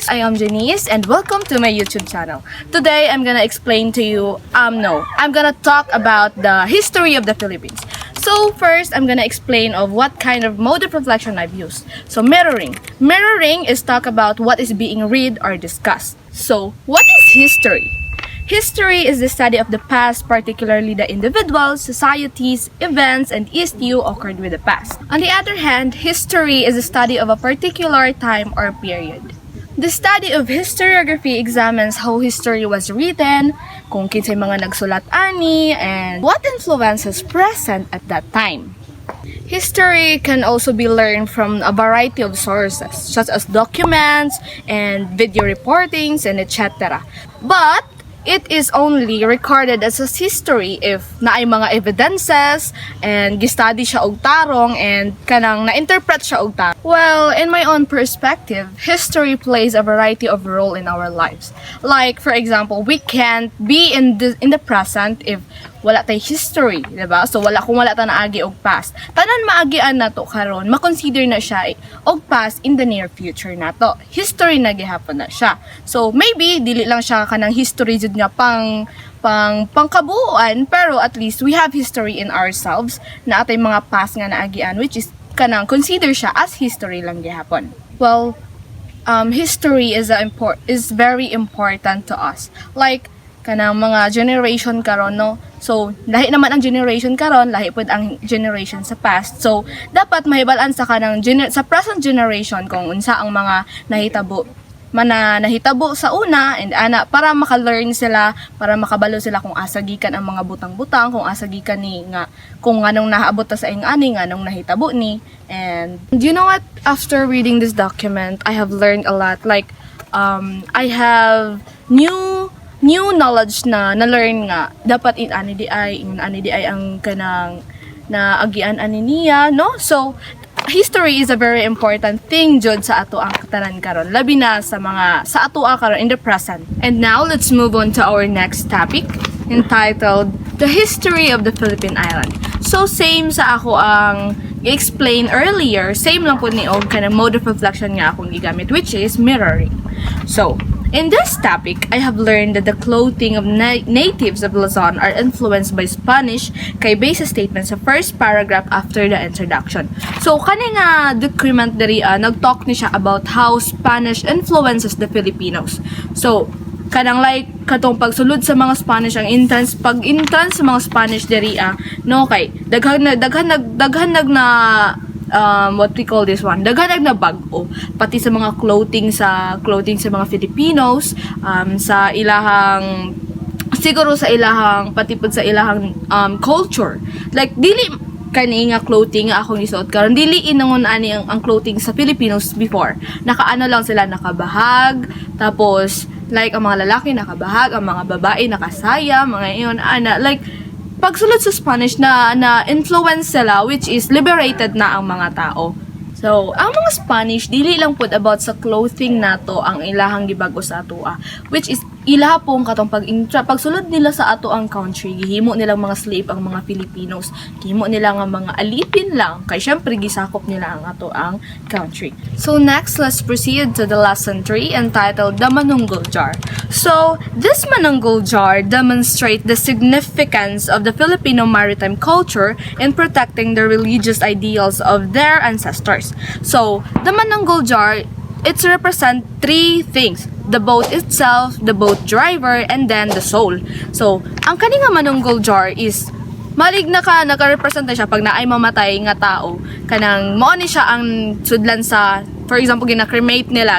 I am Janice and welcome to my YouTube channel. Today I'm gonna explain to you, I'm gonna talk about the history of the Philippines. So first, I'm gonna explain of what kind of mode of reflection I've used. So mirroring. Mirroring is talk about what is being read or discussed. So what is history? History is the study of the past, particularly the individuals, societies, events, and issues occurred with the past. On the other hand, history is the study of a particular time or period. The study of historiography examines how history was written, kung kinsay mga nagsulat ani, and what influences present at that time. History can also be learned from a variety of sources, such as documents and video reportings and etc. But it is only recorded as a history if naay mga evidences and gistudy siya og tarong and kanang na-interpret siya og tarong. Well, in my own perspective, history plays a variety of role in our lives. Like, for example, we can't be in the present if wala tay history, diba? So kung wala ta naagi og past. Tanan maagian nato karon, makonsider na siya og past in the near future nato. History na gihapon na siya. So maybe dili lang siya kanang history jud nga pangkabuuan, pero at least we have history in ourselves na atay mga past nga naagian, which is kanang consider siya as history lang gihapon. Well, history is very important to us. Like kanang mga generation karon, no? So lahi naman ang generation karon, lahi pud ang generation sa past. So dapat mahibalan sa kanang sa present generation kung unsa ang mga nahitabo sa una and ana, para maka-learn sila, para makabalo sila kung asa gikan ang mga butang-butang, kung asa gikan ni nga kung anong nahaabot ta sa ing ani, anong nahitabo ni. And you know what, after reading this document, I have learned a lot. Like I have new knowledge na na-learn nga dapat in ani di ay ang kanang naagian ani niya, no? So history is a very important thing jud sa ato ang katanan karon, labi na sa ato karon in the present. And now let's move on to our next topic, entitled The History of the Philippine Island. So same sa ako ang i-explain earlier, same lang po ni og kanang mode of reflection nga akong gigamit, which is mirroring. So in this topic, I have learned that the clothing of natives of Luzon are influenced by Spanish kay base statement sa first paragraph after the introduction. So kani nga document diri nag-talk ni siya about how Spanish influences the Filipinos. So kanang like katong pagsulod sa mga Spanish, ang pag-entrance sa mga Spanish diri no, kay daghan na what we call this one, daghanag na bag-o pati sa mga clothing sa mga Filipinos, sa ilahang siguro sa ilahang pati pud sa ilahang culture. Like dili kani nga clothing nga akong isuot karon, dili inangon ani ang clothing sa Filipinos before. Nakaano lang sila, nakabahag, tapos like ang mga lalaki nakabahag, ang mga babae nakasaya, mga iyon like pagsulod sa Spanish na influence sila, which is liberated na ang mga tao. So, ang mga Spanish, dili lang pud about sa clothing nato ang ilahang gibago sa atoa, which is ilaha pong katong pagsulod nila sa ato ang country, gihimo nilang mga slave ang mga Filipinos, gihimo nila nga mga alipin lang, kay syempre gisakop nila ang ato ang country. So next, let's proceed to the lesson 3, entitled The Manunggul Jar. So this Manunggul Jar demonstrates the significance of the Filipino maritime culture in protecting the religious ideals of their ancestors. So the Manunggul Jar, it represents 3 things: the boat itself, the boat driver, and then the soul. So ang kani nga Manunggul Jar is malig naka-represent siya pag naay mamatay nga tao, kanang mao ni siya ang sudlan sa, for example, gina-cremate nila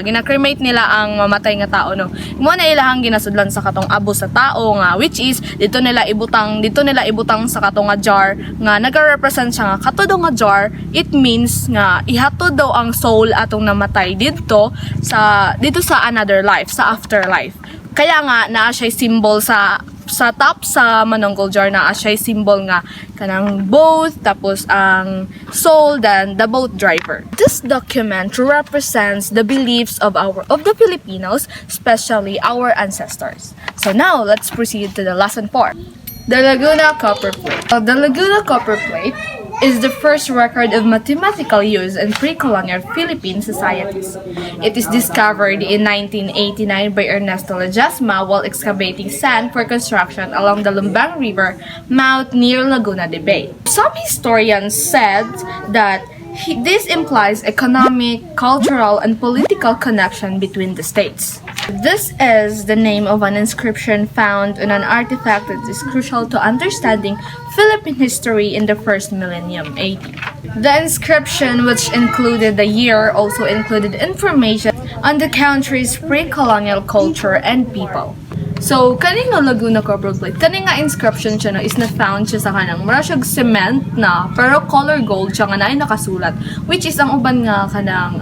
ang mamatay nga tao, no. Mo na ilahang ginasudlan sa katong abo sa tao nga, which is dito nila ibutang sa katong nga jar nga nagka-represent siya nga katudo nga jar. It means nga ihatod daw ang soul atong namatay dito sa another life, sa afterlife. Kaya nga naa siya symbol sa top sa Manunggul Jar, na siya symbol nga kanang boat, tapos ang soul, then the boat driver. This document represents the beliefs of the Filipinos, especially our ancestors. So now let's proceed to the lesson 4. The Laguna Copper Plate. The Laguna Copper Plate is the first record of mathematical use in pre-colonial Philippine societies. It is discovered in 1989 by Ernesto Ledesma while excavating sand for construction along the Lumbang River mouth near Laguna de Bay. Some historians said that this implies economic, cultural, and political connection between the states. This is the name of an inscription found on an artifact that is crucial to understanding Philippine history in the first millennium AD. The inscription, which included the year, also included information on the country's pre-colonial culture and people. So, kaning nga Laguna Copper Plate, kaning nga inscription siya no, is na-found siya sa kanang mura siyang cement na, pero color gold siya nga na ay nakasulat. Which is ang uban nga kanang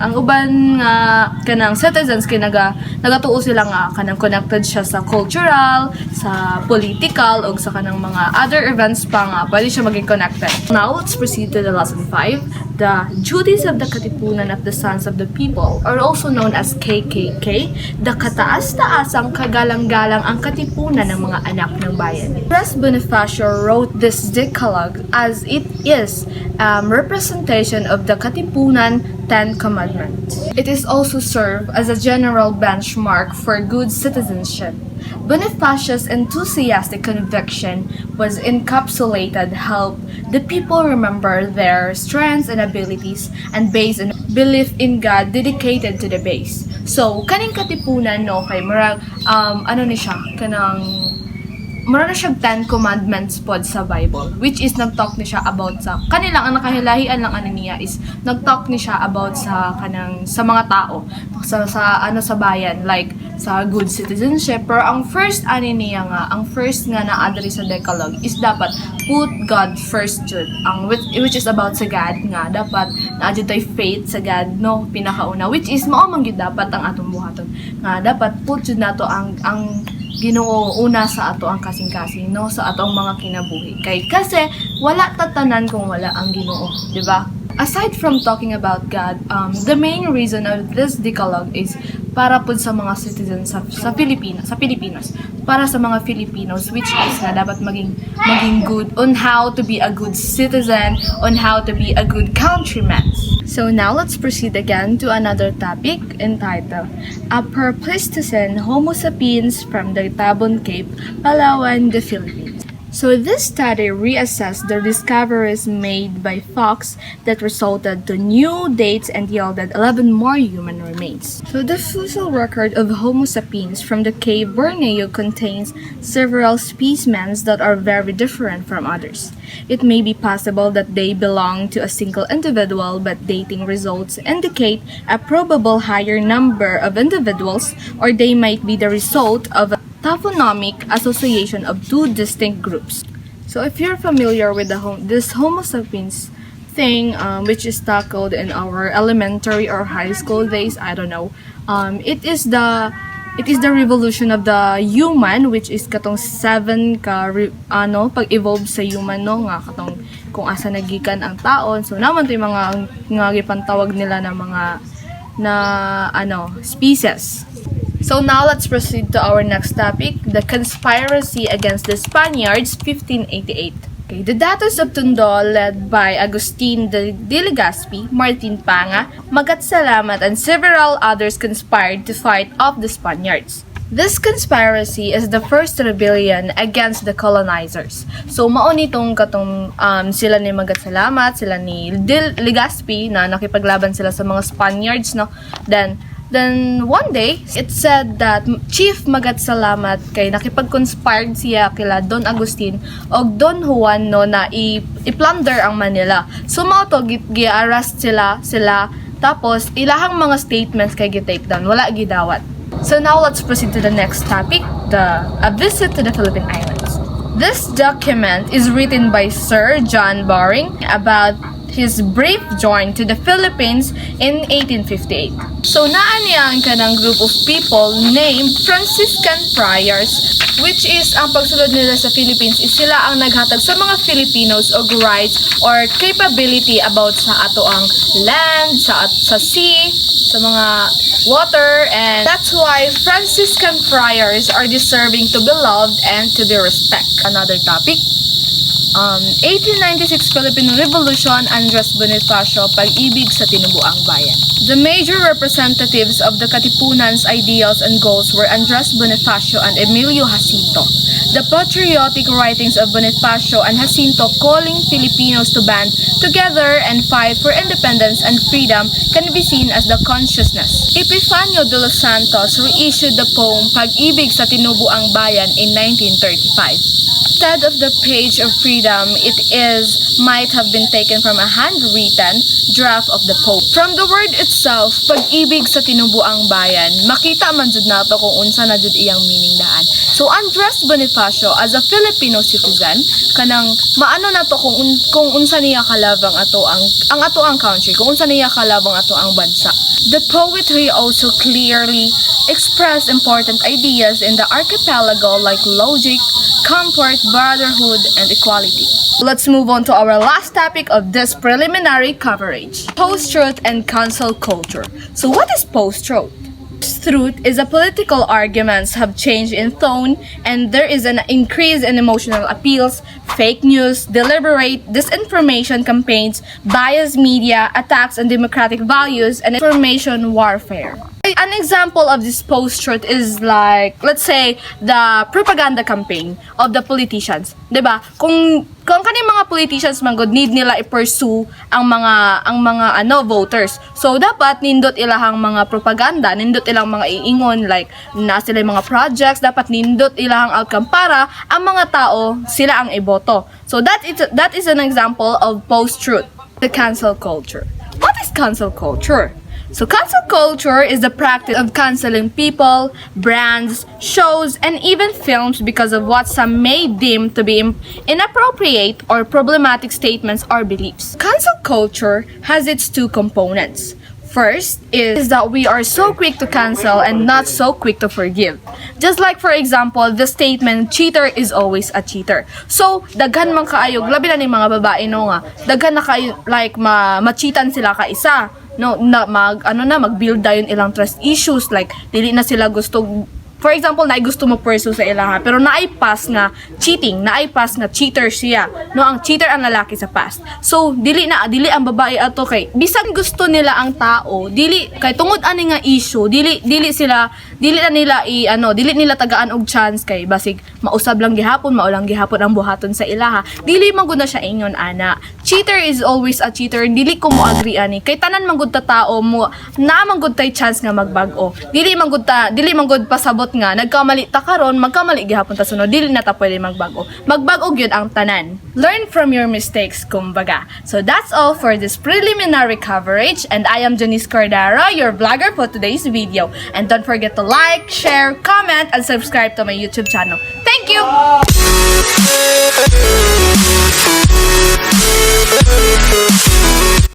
citizens nagatuo sila nga kanang connected siya sa cultural, sa political, o sa kanang mga other events pa nga, pwede siya maging connected. Now, let's proceed to the lesson 5. The duties of the Katipunan of the Sons of the People, or also known as KKK, the kataas-taasang kagalang-galang ang katipunan ng mga anak ng bayan. Pres Bonifacio wrote this decalogue as it is representation of the Katipunan 10 Commandments. It is also served as a general benchmark for good citizenship. Bonifacio's enthusiastic conviction was encapsulated help the people remember their strengths and abilities and based on belief in God dedicated to the base. So, kaning katipunan no kay murag ni siya kanang mura na siyang 10 commandments pod sa Bible, which is nag-talk ni siya about sa kanilang ang nakahilahian lang niya is nag-talk ni siya about sa kanang sa mga tao sa bayan, like sa good citizenship. Pero ang first niya nga, ang first nga na address sa Decalogue is dapat put God first jud, ang which is about sa God nga dapat naadyo tay faith sa God no pinakauna, which is mao man gyud dapat ang atong buhaton nga dapat put jud nato ang Ginoo una sa ato ang kasing-kasing no sa atong mga kinabuhi kasi wala tatanan kung wala ang Ginoo, di ba? Aside from talking about God, the main reason of this decalogue is para po sa mga citizens sa Pilipinas, para sa mga Filipinos, which is na dapat maging good on how to be a good citizen, on how to be a good countryman. So now let's proceed again to another topic entitled Upper Pleistocene Homo sapiens from the Tabon Cape, Palawan, the Philippines. So this study reassessed the discoveries made by Fox that resulted to new dates and yielded 11 more human remains. So the fossil record of Homo sapiens from the Cape Borneo contains several specimens that are very different from others. It may be possible that they belong to a single individual, but dating results indicate a probable higher number of individuals, or they might be the result of a taphonomic association of two distinct groups. So if you're familiar with this Homo sapiens thing, which is tackled in our elementary or high school days, I don't know. It is the revolution of the human, which is katong 7 pag-evolve sa human no nga katong kung asa nagikan ang taon. So naman to yung mga gipantawag nila na mga species. So now let's proceed to our next topic, the conspiracy against the Spaniards, 1588. Okay, the Datos of Tondo, led by Agustin de Legazpi, Martin Panga, Magat Salamat, and several others conspired to fight off the Spaniards. This conspiracy is the first rebellion against the colonizers. So mauni tong sila ni Magat Salamat, sila ni Legazpi na nakipaglaban sila sa mga Spaniards no. Then one day, it said that Chief Magat Salamat kay nakipag-conspired siya kila Don Agustin o Don Juan no na i-plunder ang Manila. So mao to gi-arrest sila tapos ilahang mga statements kay gi-take down, wala gidawat. So now let's proceed to the next topic, a visit to the Philippine Islands. This document is written by Sir John Baring about his brief journey to the Philippines in 1858. So naa niya ang kanang group of people named Franciscan Friars, which is ang pagsulod nila sa Philippines is sila ang naghatag sa mga Filipinos og rights or capability about sa ato ang land, sa sea, sa mga water, and that's why Franciscan Friars are deserving to be loved and to be respected. Another topic, 1896 Philippine Revolution, Andres Bonifacio, Pag-ibig sa Tinubuang Bayan. The major representatives of the Katipunan's ideals and goals were Andres Bonifacio and Emilio Jacinto. The patriotic writings of Bonifacio and Jacinto calling Filipinos to band together and fight for independence and freedom can be seen as the consciousness. Epifanio de los Santos reissued the poem Pag-ibig sa Tinubuang Bayan in 1935. Instead of the page of freedom, it might have been taken from a handwritten draft of the poem. From the word itself, pag-ibig sa tinubuang bayan, makita man jud nato kung unsa na jud iyang meaning daan. So Andres Bonifacio as a Filipino citizen, kanang maano nato kung unsa niya kalabang ato ang country, kung unsa niya kalabang ato ang bansa. The poetry also clearly expressed important ideas in the archipelago like logic, comfort, brotherhood, and equality. Let's move on to our last topic of this preliminary coverage. Post-truth and cancel culture. So what is post-truth? Post-truth is a political arguments have changed in tone and there is an increase in emotional appeals, fake news, deliberate disinformation campaigns, biased media, attacks on democratic values, and information warfare. An example of this post-truth is like, let's say, the propaganda campaign of the politicians. 'Di ba? Kung kaning mga politicians man good need nila i-pursue ang mga voters. So dapat nindot ilahang mga propaganda, nindot ilang mga iingon like na sila yung mga projects, dapat nindot ilahang outcome para ang mga tao sila ang iboto. So that is an example of post-truth, the cancel culture. What is cancel culture? So cancel culture is the practice of canceling people, brands, shows, and even films because of what some may deem to be inappropriate or problematic statements or beliefs. Cancel culture has its two components. First is that we are so quick to cancel and not so quick to forgive. Just like for example, the statement, cheater is always a cheater. So, daghan man kaayog, labi na ni mga babae no nga, daghan na kayo, like ma-cheatan sila ka isa. No, mag-build dayon ilang trust issues like dili na sila gusto, for example, na gusto mo pursue sa ilaha pero naay-pass nga cheating, naay-pass nga cheater siya. No, ang cheater ang lalaki sa past. So dili ang babae ato kay bisan gusto nila ang tao, dili kay tungod ani nga issue, dili nila tagaan og chance kay basig mausab lang gihapon, maulang gihapon ang buhaton sa ilaha. Dili man gud na siya ingon ana. Cheater is always a cheater. Dili ko mo agree ani kay tanan man gud ta tao mo na man gud tay chance nga magbag-o. Dili man gud pasabot nga nagkamali ta karon, magkamali gihapon ta sunod, dili na ta pwede magbago. Magbago gyud ang tanan. Learn from your mistakes kumbaga. So that's all for this preliminary coverage and I am Janice Cordero, your vlogger for today's video. And don't forget to like, share, comment, and subscribe to my YouTube channel. Thank you!